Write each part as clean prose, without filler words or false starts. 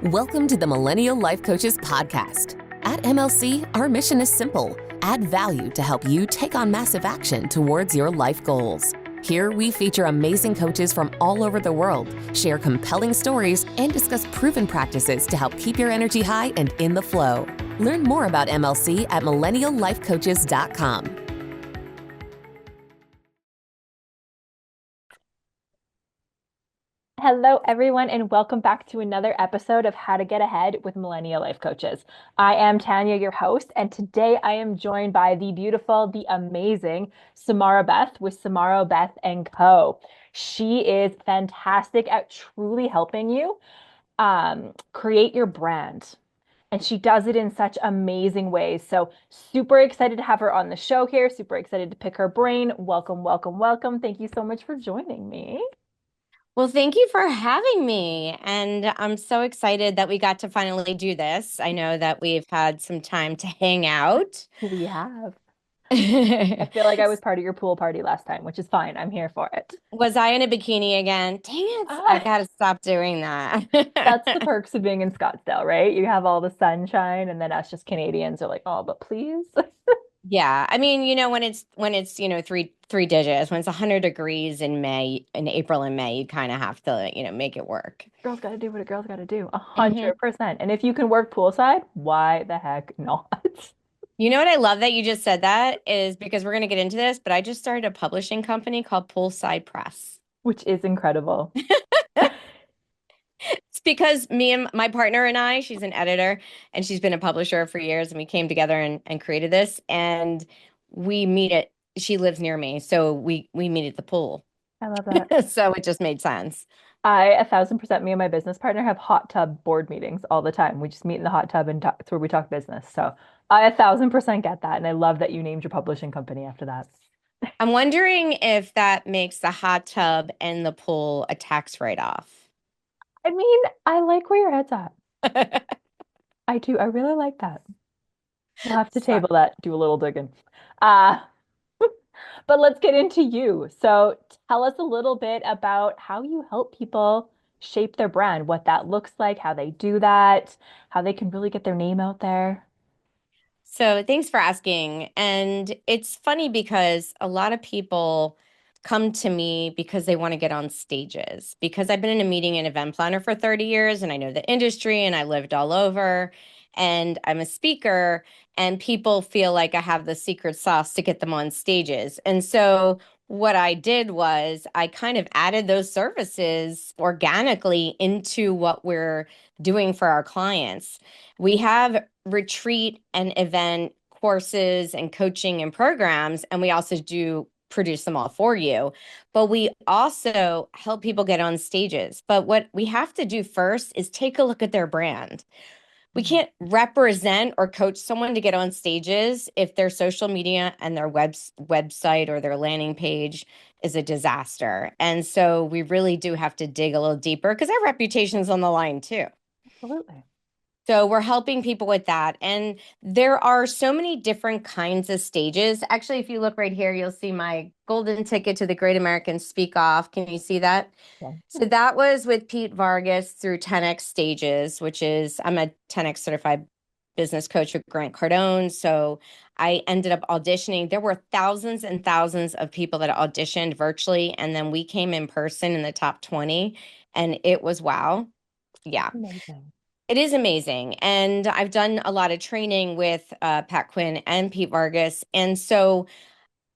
Welcome to the Millennial Life Coaches podcast. At MLC, our mission is simple: add value to help you take on massive action towards your life goals. Here, we feature amazing coaches from all over the world, share compelling stories, and discuss proven practices to help keep your energy high and in the flow. Learn more about MLC at millenniallifecoaches.com. Hello, everyone, and welcome back to another episode of How to Get Ahead with Millennial Life Coaches. I am Tanya, your host, and today I am joined by the beautiful, the amazing Samara Beth with Samara Beth and Co. She is fantastic at truly helping you create your brand. And she does it in such amazing ways. So super excited to have her on the show here. Super excited to pick her brain. Welcome, welcome, welcome. Thank you so much for joining me. Well, thank you for having me. And I'm so excited that we got to finally do this. I know that we've had some time to hang out. We have. I feel like I was part of your pool party last time, which is fine. I'm here for it. Was I in a bikini again? Dang it. I Ah, got to stop doing that. that's the perks of being in Scottsdale, right? You have all the sunshine, and then us just Canadians are like, oh, but please. Yeah. I mean, when it's three digits, when it's 100 degrees in April and May, you kind of have to, make it work. Girls got to do what a girl's got to do, hmm 100%. And if you can work poolside, why the heck not? You know what I love that you just said that is because we're going to get into this, but I just started a publishing company called Poolside Press. Which is incredible. It's because me and my partner and I, she's an editor and she's been a publisher for years, and we came together and created this. And we meet at, she lives near me, so we meet at the pool. I love that. So it just made sense. I 1,000%, me and my business partner have hot tub board meetings all the time. We just meet in the hot tub and talk, it's where we talk business. So I 1,000% get that. And I love that you named your publishing company after that. I'm wondering if that makes the hot tub and the pool a tax write-off. I mean, I like where your head's at. I do. I really like that. We'll have to So- table that, do a little digging. Uh, but let's get into you. So tell us a little bit about how you help people shape their brand, what that looks like, how they do that, how they can really get their name out there. So thanks for asking. And it's funny because a lot of people come to me because they want to get on stages. Because I've been in a meeting and event planner for 30 years and I know the industry and I lived all over and I'm a speaker, and people feel like I have the secret sauce to get them on stages. And so what I did was I kind of added those services organically into what we're doing for our clients. We have retreat and event courses and coaching and programs, and we also do produce them all for you. But we also help people get on stages. But what we have to do first is take a look at their brand. We can't represent or coach someone to get on stages if their social media and their website or their landing page is a disaster. And so we really do have to dig a little deeper because our reputation's on the line too. Absolutely. So we're helping people with that. And there are so many different kinds of stages. Actually, if you look right here, you'll see my golden ticket to the Great American Speak Off. Can you see that? Yeah. So that was with Pete Vargas through 10X Stages, which is, I'm a 10X certified business coach with Grant Cardone. So I ended up auditioning. There were thousands and thousands of people that auditioned virtually. And then we came in person in the top 20. And it was wow. Yeah. Amazing. It is amazing. And I've done a lot of training with Pat Quinn and Pete Vargas. And so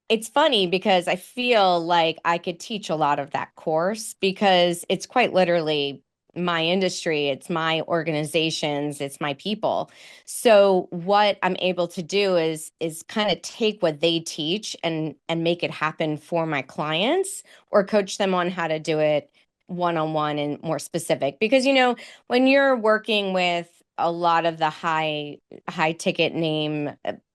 it's funny because I feel like I could teach a lot of that course because it's quite literally my industry, it's my organizations, it's my people. So what I'm able to do is kind of take what they teach and make it happen for my clients or coach them on how to do it one-on-one and more specific. Because when you're working with a lot of the high ticket name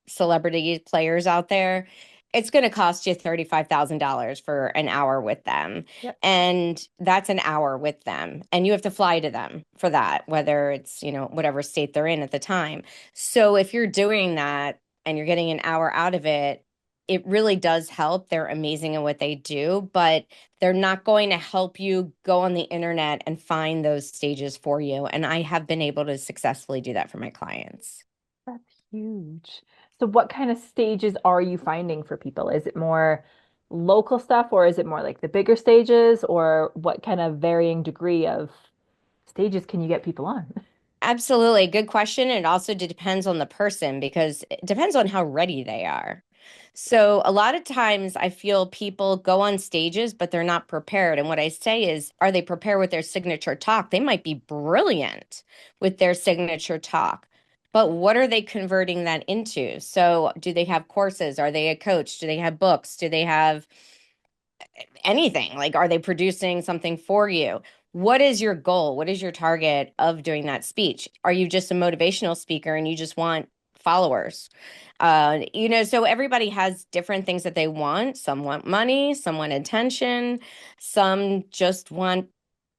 celebrity players out there, it's going to cost you $35,000 for an hour with them. Yep. And that's an hour with them. And you have to fly to them for that, whether it's, whatever state they're in at the time. So if you're doing that and you're getting an hour out of it, it really does help. They're amazing at what they do, but they're not going to help you go on the internet and find those stages for you. And I have been able to successfully do that for my clients. That's huge. So what kind of stages are you finding for people? Is it more local stuff or is it more like the bigger stages or what kind of varying degree of stages can you get people on? Absolutely. Good question. It also depends on the person because it depends on how ready they are. So, a lot of times I feel people go on stages, but they're not prepared. And what I say is, are they prepared with their signature talk? They might be brilliant with their signature talk, but what are they converting that into? So, do they have courses? Are they a coach? Do they have books? Do they have anything? Like, are they producing something for you? What is your goal? What is your target of doing that speech? Are you just a motivational speaker and you just want followers? So everybody has different things that they want. Some want money, some want attention, some just want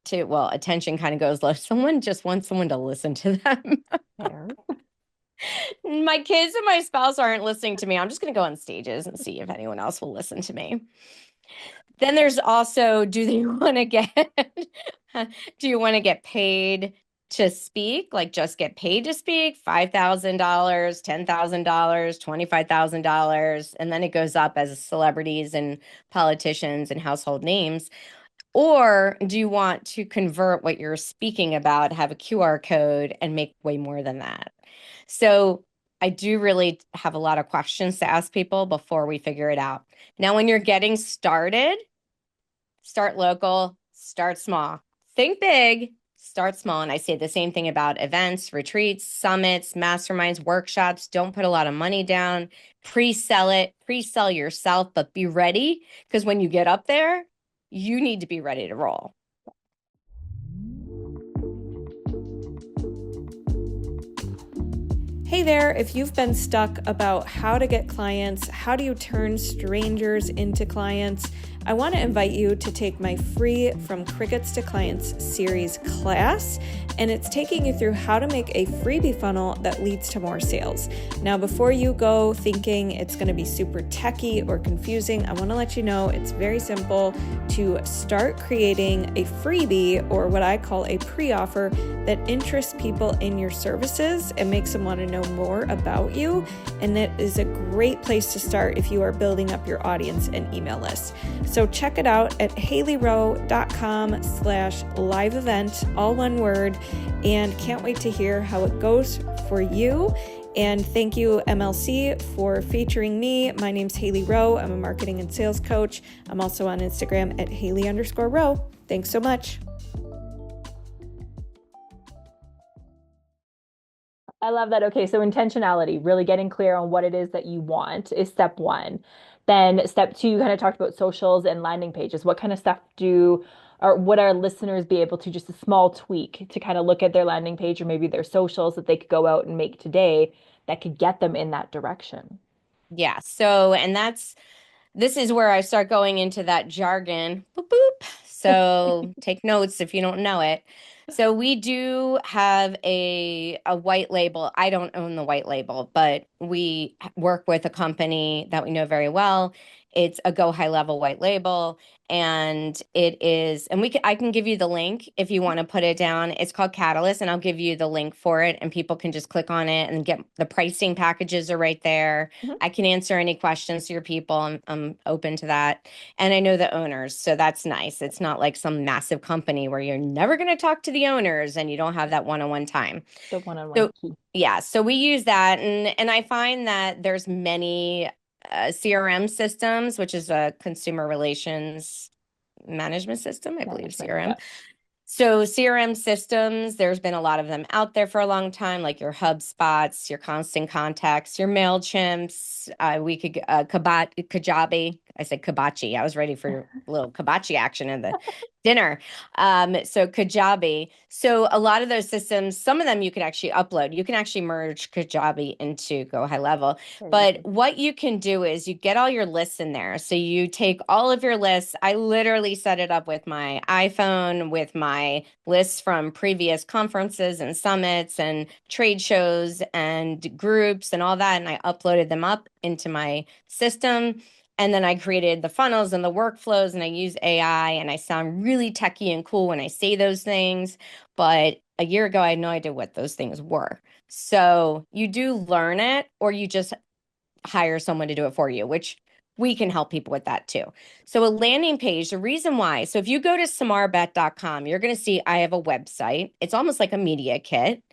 to, well, attention kind of goes low. Someone just wants someone to listen to them. Fair. My kids and my spouse aren't listening to me. I'm just going to go on stages and see if anyone else will listen to me. Then there's also, do you want to get paid to speak? Like just get paid to speak, $5,000, $10,000, $25,000, and then it goes up as celebrities and politicians and household names. Or do you want to convert what you're speaking about, have a QR code, and make way more than that? So I do really have a lot of questions to ask people before we figure it out. Now, when you're getting started, start local, start small. Think big, start small. And I say the same thing about events, retreats, summits, masterminds, workshops. Don't put a lot of money down. Pre-sell it, pre-sell yourself, but be ready because when you get up there, you need to be ready to roll. Hey there, if you've been stuck about how to get clients, how do you turn strangers into clients, I want to invite you to take my free From Crickets to Clients series class, and it's taking you through how to make a freebie funnel that leads to more sales. Now, before you go thinking it's going to be super techy or confusing, I want to let you know it's very simple to start creating a freebie, or what I call a pre-offer, that interests people in your services and makes them want to know more about you. And that is a great place to start if you are building up your audience and email list. So check it out at haleyrowe.com/live event, all one word, and can't wait to hear how it goes for you. And thank you, MLC, for featuring me. My name's Haley Rowe. I'm a marketing and sales coach. I'm also on Instagram at Haley_Rowe. Thanks so much. I love that. Okay, so intentionality, really getting clear on what it is that you want is step one. Then step two, you kind of talked about socials and landing pages. What kind of stuff or would our listeners be able to, just a small tweak to kind of look at their landing page or maybe their socials that they could go out and make today that could get them in that direction? Yeah. So, and this is where I start going into that jargon. Boop, boop. So take notes if you don't know it. So we do have a white label. I don't own the white label, but we work with a company that we know very well. It's a Go High Level white label. And it is, and I can give you the link if you want to put it down. It's called Catalyst, and I'll give you the link for it, and people can just click on it and get the pricing packages are right there. Mhm. I can answer any questions to your people. I'm open to that. And I know the owners, so that's nice. It's not like some massive company where you're never going to talk to the owners and you don't have that one-on-one time. The one-on-one So key. yeah, so we use that, and I find that there's many CRM systems, which is a consumer relations management system, I believe CRM. Yeah. So CRM systems, there's been a lot of them out there for a long time, like your HubSpots, your Constant Contacts, your MailChimps. We could Kajabi, I said Kabachi. I was ready for a little Kabachi action in the dinner. So Kajabi. So a lot of those systems, some of them you can actually upload. You can actually merge Kajabi into Go High Level. But what you can do is you get all your lists in there. So you take all of your lists. I literally set it up with my iPhone, with my lists from previous conferences and summits and trade shows and groups and all that. And I uploaded them up into my system. And then I created the funnels and the workflows, and I use AI, and I sound really techie and cool when I say those things. But a year ago, I had no idea what those things were. So you do learn it, or you just hire someone to do it for you, which we can help people with that too. So a landing page, the reason why, so if you go to samarabeth.com, you're going to see I have a website. It's almost like a media kit.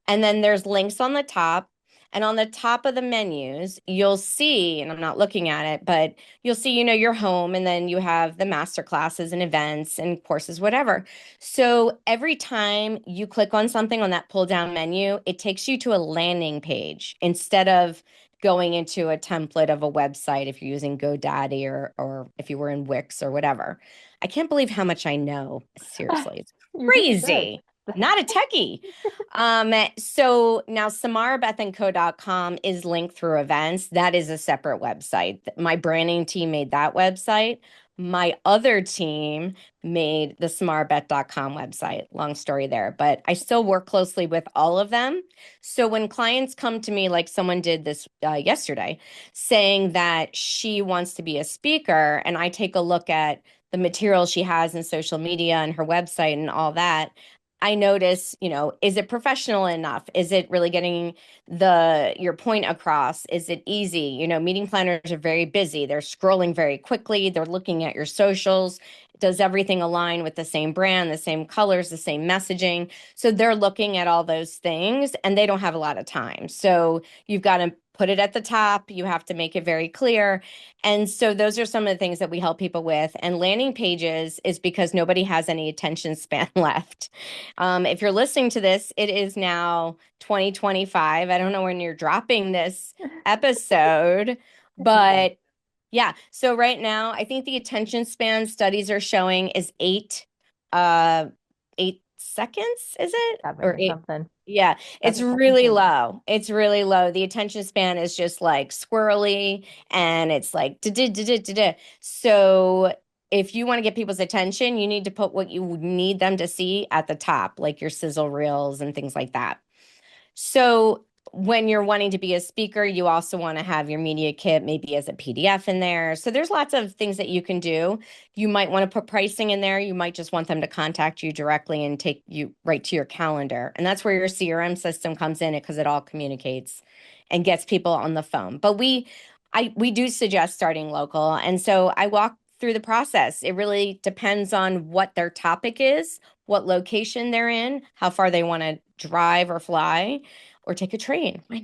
And then there's links on the top. And on the top of the menus, you'll see, and I'm not looking at it, but you'll see, your home, and then you have the master classes and events and courses, whatever. So every time you click on something on that pull down menu, it takes you to a landing page instead of going into a template of a website if you're using GoDaddy or if you were in Wix or whatever. I can't believe how much I know. Seriously, it's crazy. Not a techie. So now samarabethandco.com is linked through events. That is a separate website. My branding team made that website. My other team made the samarabeth.com website. Long story there, but I still work closely with all of them. So when clients come to me, like someone did this yesterday, saying that she wants to be a speaker, and I take a look at the material she has in social media and her website and all that, I notice, is it professional enough? Is it really getting your point across? Is it easy? Meeting planners are very busy. They're scrolling very quickly. They're looking at your socials. Does everything align with the same brand, the same colors, the same messaging? So they're looking at all those things, and they don't have a lot of time. So you've got to put it at the top. You have to make it very clear. And so those are some of the things that we help people with. And landing pages is because nobody has any attention span left. If you're listening to this, it is now 2025. I don't know when you're dropping this episode, but yeah. So right now, I think the attention span studies are showing is 8 seconds, is it? 7 or or 8 something. Yeah, it's 7 really seconds. low. It's really low. The attention span is just like squirrely, and it's like da-da-da-da-da-da. So if you want to get people's attention, you need to put what you need them to see at the top, like your sizzle reels and things like that. So when you're wanting to be a speaker, you also want to have your media kit maybe as a PDF in there. So there's lots of things that you can do. You might want to put pricing in there. You might just want them to contact you directly and take you right to your calendar. And that's where your CRM system comes in, because it all communicates and gets people on the phone. But we do suggest starting local. And so I walk through the process. It really depends on what their topic is, what location they're in, how far they want to drive or fly, or take a train. Why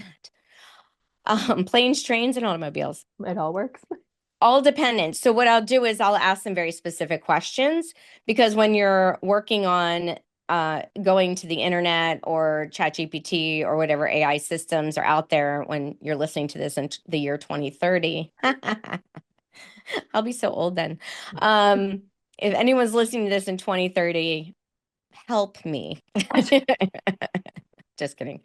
not? Planes, trains, and automobiles. It all works. All dependent. So what I'll do is I'll ask them very specific questions, because when you're working on going to the internet or ChatGPT or whatever AI systems are out there, when you're listening to this in the year 2030, I'll be so old then. If anyone's listening to this in 2030, help me. Just kidding.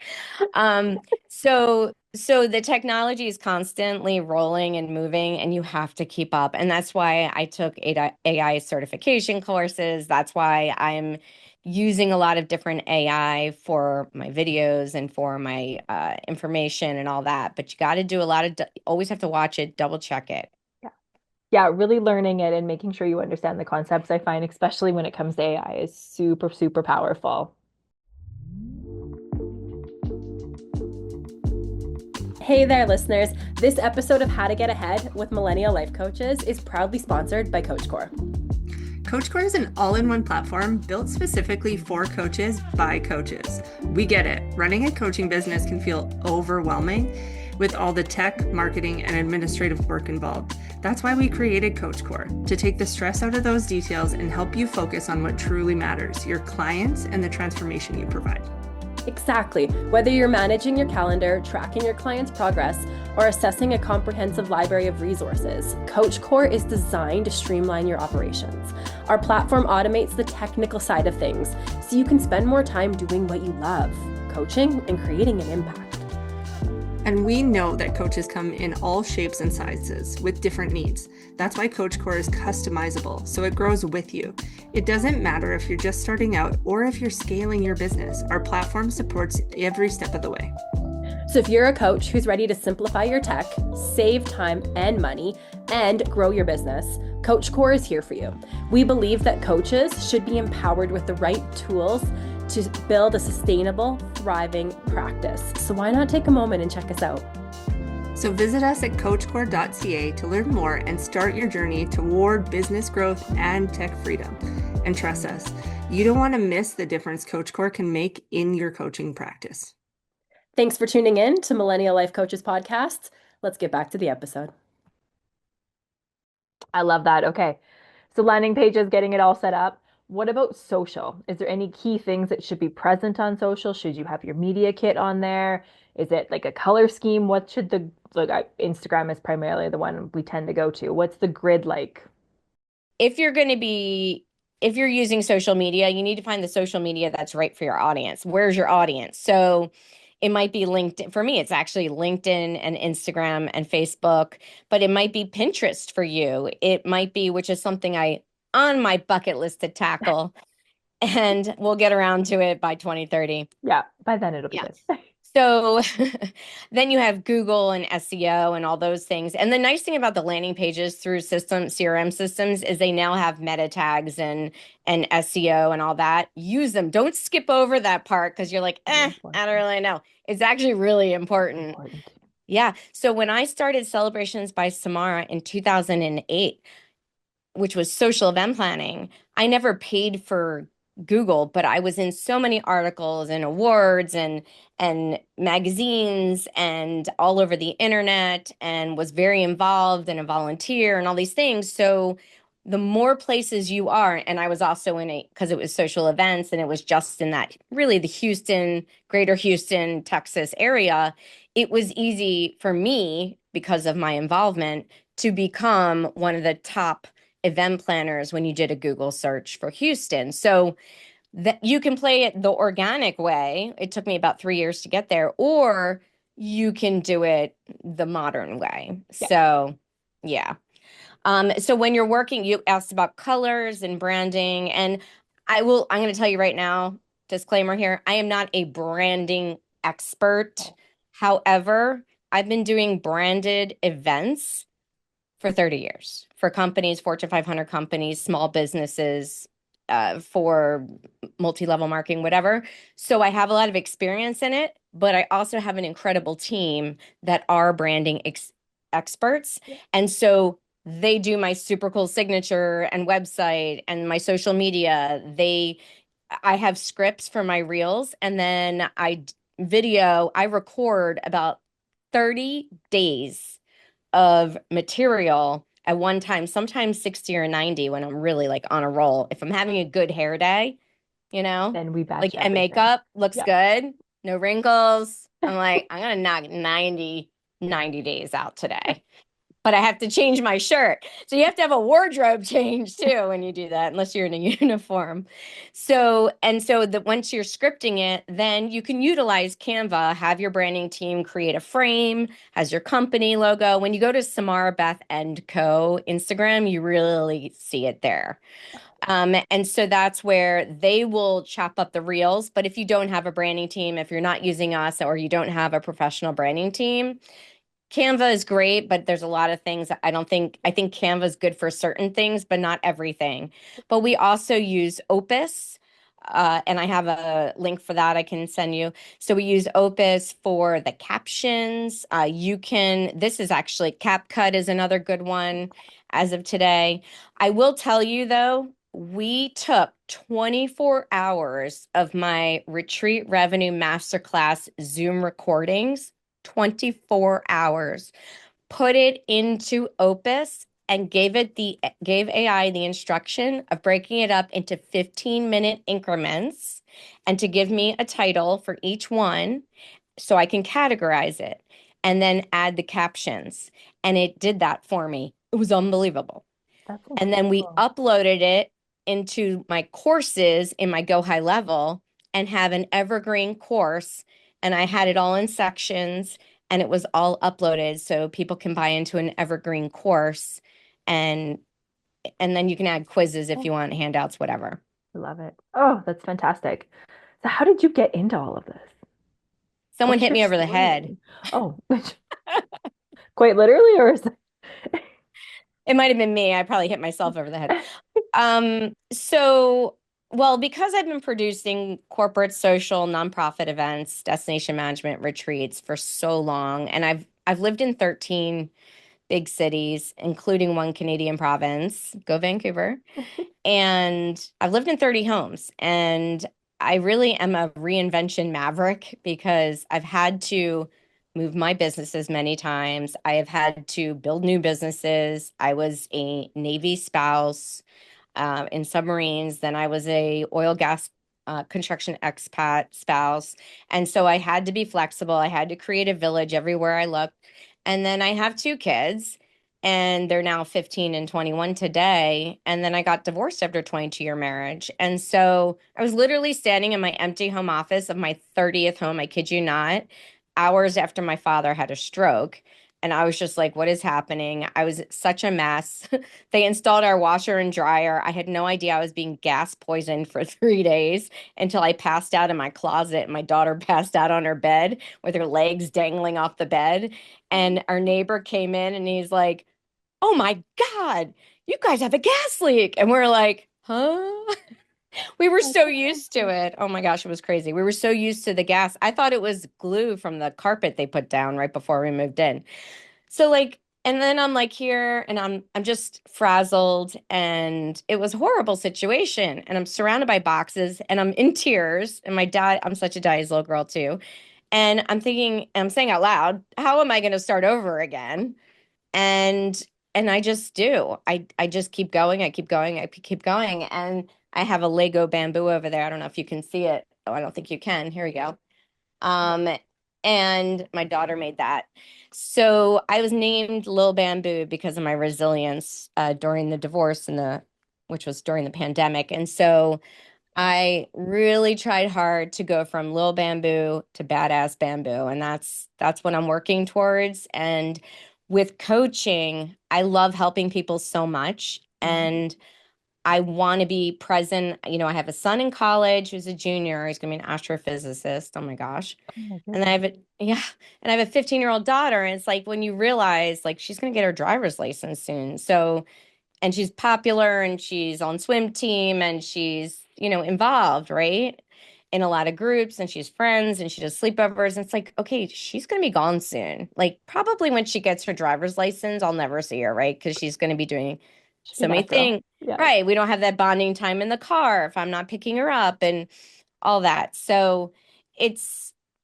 So the technology is constantly rolling and moving, and you have to keep up. And that's why I took AI certification courses. That's why I'm using a lot of different AI for my videos and for my information and all that. But you got to do a lot of, always have to watch it, double check it. Yeah, really learning it and making sure you understand the concepts, I find, especially when it comes to AI, is super, super powerful. Hey there, listeners. This episode of How to Get Ahead with Millennial Life Coaches is proudly sponsored by CoachCore. CoachCore is an all-in-one platform built specifically for coaches by coaches. We get it. Running a coaching business can feel overwhelming with all the tech, marketing, and administrative work involved. That's why we created CoachCore, to take the stress out of those details and help you focus on what truly matters, your clients and the transformation you provide. Exactly. Whether you're managing your calendar, tracking your clients' progress, or assessing a comprehensive library of resources, CoachCore is designed to streamline your operations. Our platform automates the technical side of things so you can spend more time doing what you love, coaching and creating an impact. And we know that coaches come in all shapes and sizes with different needs. That's why CoachCore is customizable, so it grows with you. It doesn't matter if you're just starting out or if you're scaling your business. Our platform supports every step of the way. So if you're a coach who's ready to simplify your tech, save time and money, and grow your business, CoachCore is here for you. We believe that coaches should be empowered with the right tools to build a sustainable, thriving practice. So why not take a moment and check us out? So visit us at coachcore.ca to learn more and start your journey toward business growth and tech freedom. And trust us, you don't want to miss the difference CoachCore can make in your coaching practice. Thanks for tuning in to Millennial Life Coaches podcast. Let's get back to the episode. I love that. Okay. So landing pages, getting it all set up. What about social? Is there any key things that should be present on social? Should you have your media kit on there? Is it like a color scheme? What should the, like, Instagram is primarily the one we tend to go to. What's the grid like? If you're using social media, you need to find the social media that's right for your audience. Where's your audience? So it might be LinkedIn. For me, it's actually LinkedIn and Instagram and Facebook, but it might be Pinterest for you. It might be, which is something on my bucket list to tackle, and we'll get around to it by 2030. Yeah, by then it'll be good. So then you have Google and SEO and all those things. And the nice thing about the landing pages through CRM systems is they now have meta tags and SEO and all that. Use them. Don't skip over that part because you're like, I don't really know. It's actually really important. Yeah. So when I started Celebrations by Samara in 2008, which was social event planning, I never paid for Google, but I was in so many articles and awards and magazines and all over the internet, and was very involved and a volunteer and all these things. So the more places you are, and I was also because it was social events and it was just in that really the greater Houston, Texas area, it was easy for me because of my involvement to become one of the top event planners when you did a Google search for Houston. So that you can play it the organic way. It took me about 3 years to get there, or you can do it the modern way. Yeah. So, yeah. So when you're working, you asked about colors and branding, and I'm going to tell you right now, disclaimer here, I am not a branding expert. However, I've been doing branded events for 30 years for companies, Fortune 500 companies, small businesses, for multi-level marketing, whatever. So I have a lot of experience in it, but I also have an incredible team that are branding experts. Yeah. And so they do my super cool signature and website and my social media. I have scripts for my reels, and then I record about 30 days of material at one time, sometimes 60 or 90 when I'm really like on a roll. If I'm having a good hair day, then we batch like, and makeup looks good, no wrinkles. I'm like, I'm going to knock 90 days out today. But I have to change my shirt. So you have to have a wardrobe change too when you do that, unless you're in a uniform. So once you're scripting it, then you can utilize Canva, have your branding team create a frame, has your company logo. When you go to Samara Beth and Co. Instagram, you really see it there. And so that's where they will chop up the reels. But if you don't have a branding team, if you're not using us or you don't have a professional branding team, Canva is great, but there's a lot of things I think Canva is good for certain things, but not everything. But we also use Opus, and I have a link for that I can send you. So we use Opus for the captions. This is actually CapCut is another good one as of today. I will tell you though, we took 24 hours of my Retreat Revenue Masterclass Zoom recordings, 24 hours, put it into Opus, and gave AI the instruction of breaking it up into 15-minute increments and to give me a title for each one so I can categorize it and then add the captions. And it did that for me. It was unbelievable. That's And then we incredible. uploaded it into my courses in my Go High level and have an evergreen course. And I had it all in sections and it was all uploaded so people can buy into an evergreen course. And then you can add quizzes if you want, handouts, whatever. I love it. Oh, that's fantastic. So how did you get into all of this? Someone What's hit your me over the head. story? Oh, quite literally, or is it? It might have been me. I probably hit myself over the head. So, well, because I've been producing corporate, social, nonprofit events, destination management retreats for so long, and I've lived in 13 big cities, including one Canadian province, go Vancouver, and I've lived in 30 homes, and I really am a reinvention maverick because I've had to move my businesses many times. I have had to build new businesses. I was a Navy spouse in submarines. Then I was a oil gas construction expat spouse. And so I had to be flexible. I had to create a village everywhere I looked. And then I have two kids and they're now 15 and 21 today. And then I got divorced after a 22-year marriage. And so I was literally standing in my empty home office of my 30th home, I kid you not, hours after my father had a stroke. And I was just like, what is happening? I was such a mess. They installed our washer and dryer. I had no idea I was being gas poisoned for 3 days until I passed out in my closet. And my daughter passed out on her bed with her legs dangling off the bed. And our neighbor came in and he's like, oh my God, you guys have a gas leak. And we're like, huh? We were so used to it. Oh my gosh, it was crazy. We were so used to the gas. I thought it was glue from the carpet they put down right before we moved in. So like, and then I'm like here and I'm just frazzled and it was a horrible situation. And I'm surrounded by boxes and I'm in tears. And my dad, I'm such a daddy's little girl too. And I'm thinking, I'm saying out loud, how am I going to start over again? And I just do. I just keep going. I keep going. I keep going. And I have a Lego bamboo over there. I don't know if you can see it. Oh, I don't think you can. Here we go. Um, and my daughter made that. So I was named Lil Bamboo because of my resilience during the divorce which was during the pandemic. And so I really tried hard to go from Lil Bamboo to Badass Bamboo, and that's what I'm working towards. And with coaching, I love helping people so much, and I want to be present. You know, I have a son in college who's a junior. He's going to be an astrophysicist. Oh my gosh. Oh my And then I have goodness. and I have a 15-year-old daughter, and it's like when you realize like she's going to get her driver's license soon. So, and she's popular and she's on swim team and she's, involved, right? In a lot of groups and she's friends and she does sleepovers. And it's like, okay, she's going to be gone soon. Like probably when she gets her driver's license, I'll never see her, right? Because she's going to be doing Be so many natural. things, Yeah. right? We don't have that bonding time in the car if I'm not picking her up and all that. So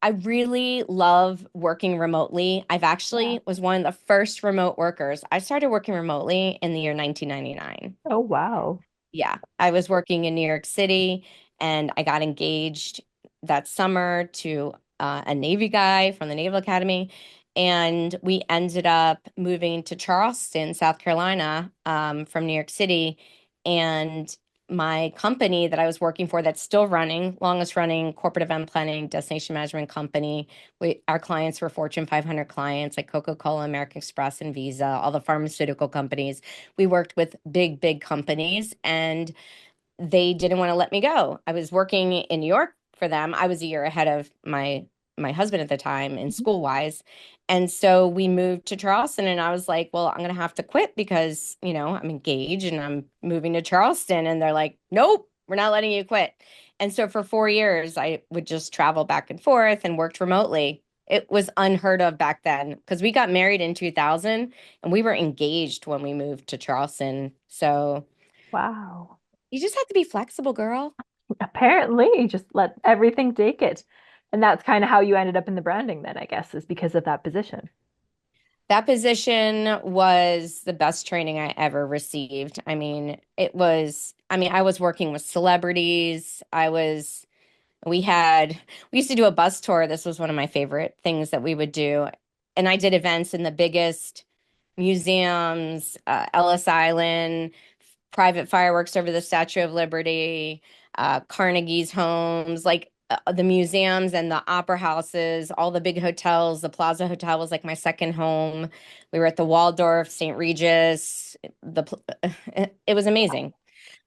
I really love working remotely. I've actually was one of the first remote workers. I started working remotely in the year 1999. Oh, wow. Yeah, I was working in New York City and I got engaged that summer to a Navy guy from the Naval Academy. And we ended up moving to Charleston, South Carolina, from New York City. And my company that I was working for, that's still running, longest running corporate event planning, destination management company. Our clients were Fortune 500 clients like Coca-Cola, American Express, and Visa, all the pharmaceutical companies. We worked with big, big companies and they didn't want to let me go. I was working in New York for them. I was a year ahead of my husband at the time in school wise. And so we moved to Charleston and I was like, well, I'm going to have to quit because, I'm engaged and I'm moving to Charleston. And they're like, nope, we're not letting you quit. And so for 4 years, I would just travel back and forth and worked remotely. It was unheard of back then because we got married in 2000 and we were engaged when we moved to Charleston. So Wow. you just have to be flexible, girl. Apparently, you just let everything take it. And that's kind of how you ended up in the branding then, I guess, is because of that position. That position was the best training I ever received. I mean, I was working with celebrities. We used to do a bus tour. This was one of my favorite things that we would do. And I did events in the biggest museums, Ellis Island, private fireworks over the Statue of Liberty, Carnegie's homes, like the museums and the opera houses, all the big hotels. The Plaza Hotel was like my second home. We were at the Waldorf, St. Regis. It was amazing.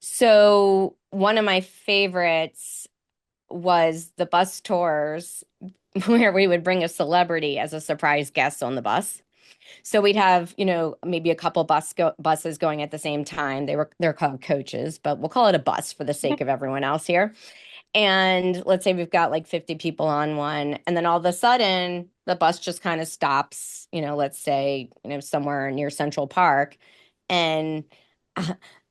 So one of my favorites was the bus tours where we would bring a celebrity as a surprise guest on the bus. So we'd have, maybe a couple buses going at the same time. They're called coaches, but we'll call it a bus for the sake of everyone else here. And let's say we've got like 50 people on one, and then all of a sudden the bus just kind of stops, let's say, somewhere near Central Park, and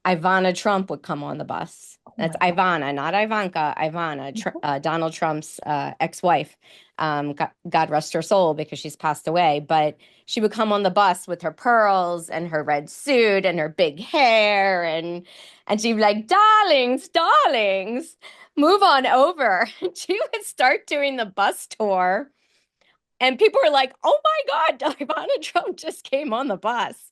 Ivana Trump would come on the bus. That's Ivana, not Ivanka. Ivana, Donald Trump's ex-wife. God rest her soul because she's passed away. But she would come on the bus with her pearls and her red suit and her big hair, and she'd be like, "Darlings, darlings, move on over." She would start doing the bus tour, and people were like, "Oh my God, Ivana Trump just came on the bus."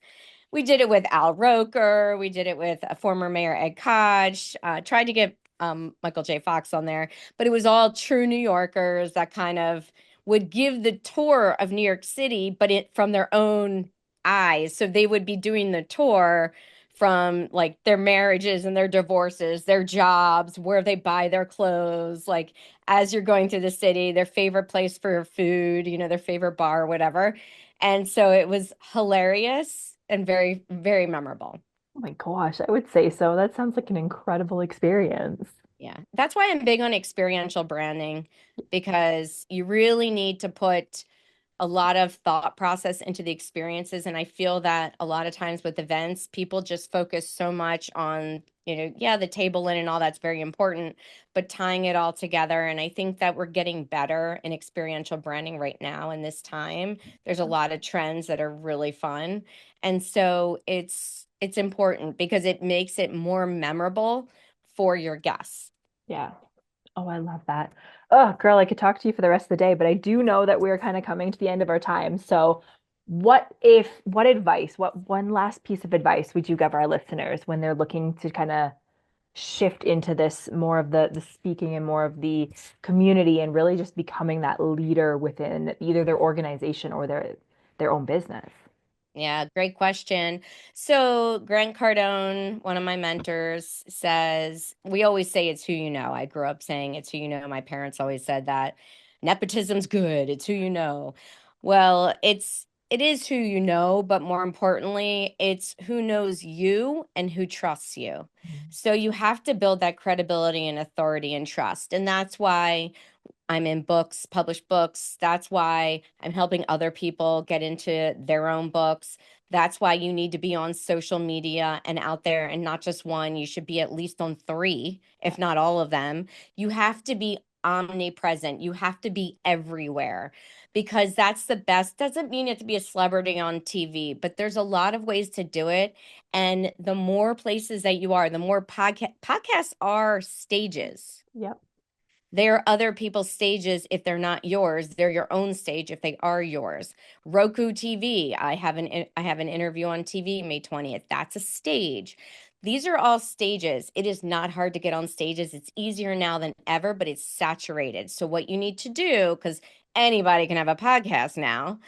We did it with Al Roker. We did it with former Mayor Ed Koch. Tried to get Michael J. Fox on there, but it was all true New Yorkers that kind of would give the tour of New York City, but from their own eyes. So they would be doing the tour from like their marriages and their divorces, their jobs, where they buy their clothes, like as you're going through the city, their favorite place for food, their favorite bar, whatever. And so it was hilarious and very, very memorable. Oh my gosh, I would say so. That sounds like an incredible experience. Yeah. That's why I'm big on experiential branding, because you really need to put a lot of thought process into the experiences. And I feel that a lot of times with events, people just focus so much on, the table linen and all that's very important, but tying it all together. And I think that we're getting better in experiential branding right now in this time. There's a lot of trends that are really fun. And so it's important because it makes it more memorable for your guests. Yeah. Oh, I love that. Oh, girl, I could talk to you for the rest of the day, but I do know that we're kind of coming to the end of our time. So, what advice, what one last piece of advice would you give our listeners when they're looking to kind of shift into this more of the speaking and more of the community and really just becoming that leader within either their organization or their own business? Yeah, great question. So Grant Cardone, one of my mentors, says, we always say it's who you know. I grew up saying it's who you know. My parents always said that. Nepotism's good. It's who you know. Well, it is who you know, but more importantly, it's who knows you and who trusts you. So you have to build that credibility and authority and trust. And that's why I'm in books, published books. That's why I'm helping other people get into their own books. That's why you need to be on social media and out there, and not just one. You should be at least on 3, if not all of them. You have to be omnipresent. You have to be everywhere, because that's the best. Doesn't mean you have to be a celebrity on TV, but there's a lot of ways to do it. And the more places that you are, the more podcasts are stages. Yep. They're other people's stages if they're not yours. They're your own stage if they are yours. Roku TV. I have an interview on TV May 20th. That's a stage. These are all stages. It is not hard to get on stages. It's easier now than ever, but it's saturated. So what you need to do, because anybody can have a podcast now,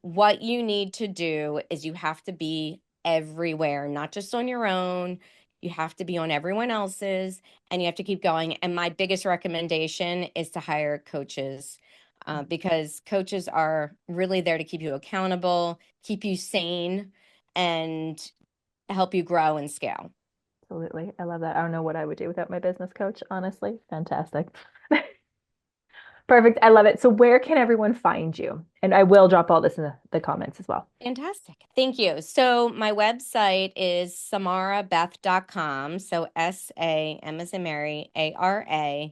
what you need to do is you have to be everywhere, not just on your own. You have to be on everyone else's, and you have to keep going. And my biggest recommendation is to hire coaches, because coaches are really there to keep you accountable, keep you sane, and help you grow and scale. Absolutely. I love that. I don't know what I would do without my business coach, honestly. Fantastic. Perfect. I love it. So where can everyone find you? And I will drop all this in the comments as well. Fantastic. Thank you. So my website is samarabeth.com. So SAM as in Mary, ARA,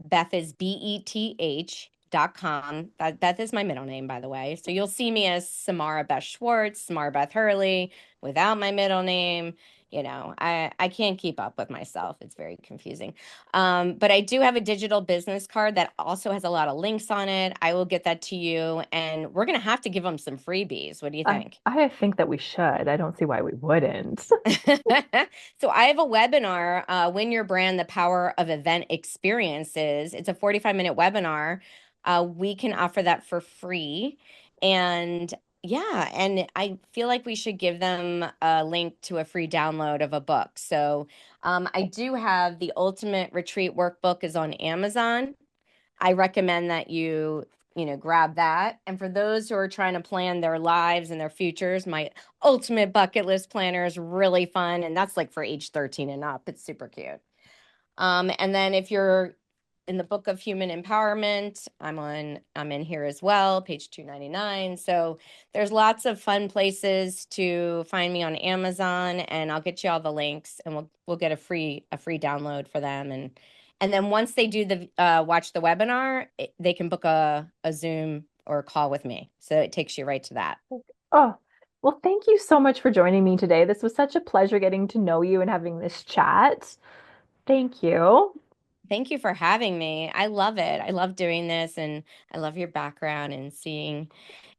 Beth is BETH samaraveth.com. Beth is my middle name, by the way. So you'll see me as Samara Beth Schwartz, Samara Beth Hurley, without my middle name. I can't keep up with myself. It's very confusing. But I do have a digital business card that also has a lot of links on it. I will get that to you, and we're going to have to give them some freebies. What do you think? I think that we should. I don't see why we wouldn't. So I have a webinar, Win Your Brand, The Power of Event Experiences. It's a 45-minute webinar. We can offer that for free. And yeah, and I feel like we should give them a link to a free download of a book. So I do have the Ultimate Retreat Workbook is on Amazon. I recommend that you grab that. And for those who are trying to plan their lives and their futures, my Ultimate Bucket List Planner is really fun. And that's like for age 13 and up. It's super cute. And then if you're in the Book of Human Empowerment, I'm in here as well, page 299. So there's lots of fun places to find me on Amazon, and I'll get you all the links, and we'll get a free download for them. And then once they do watch the webinar, they can book a Zoom or a call with me. So it takes you right to that. Oh, well, thank you so much for joining me today. This was such a pleasure getting to know you and having this chat. Thank you. Thank you for having me. I love it. I love doing this, and I love your background and seeing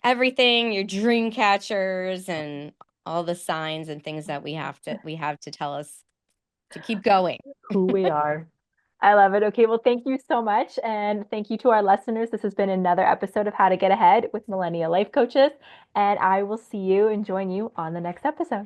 everything, your dream catchers and all the signs and things that we have to tell us to keep going. Who we are. I love it. Okay, well, thank you so much. And thank you to our listeners. This has been another episode of How to Get Ahead with Millennial Life Coaches. And I will see you and join you on the next episode.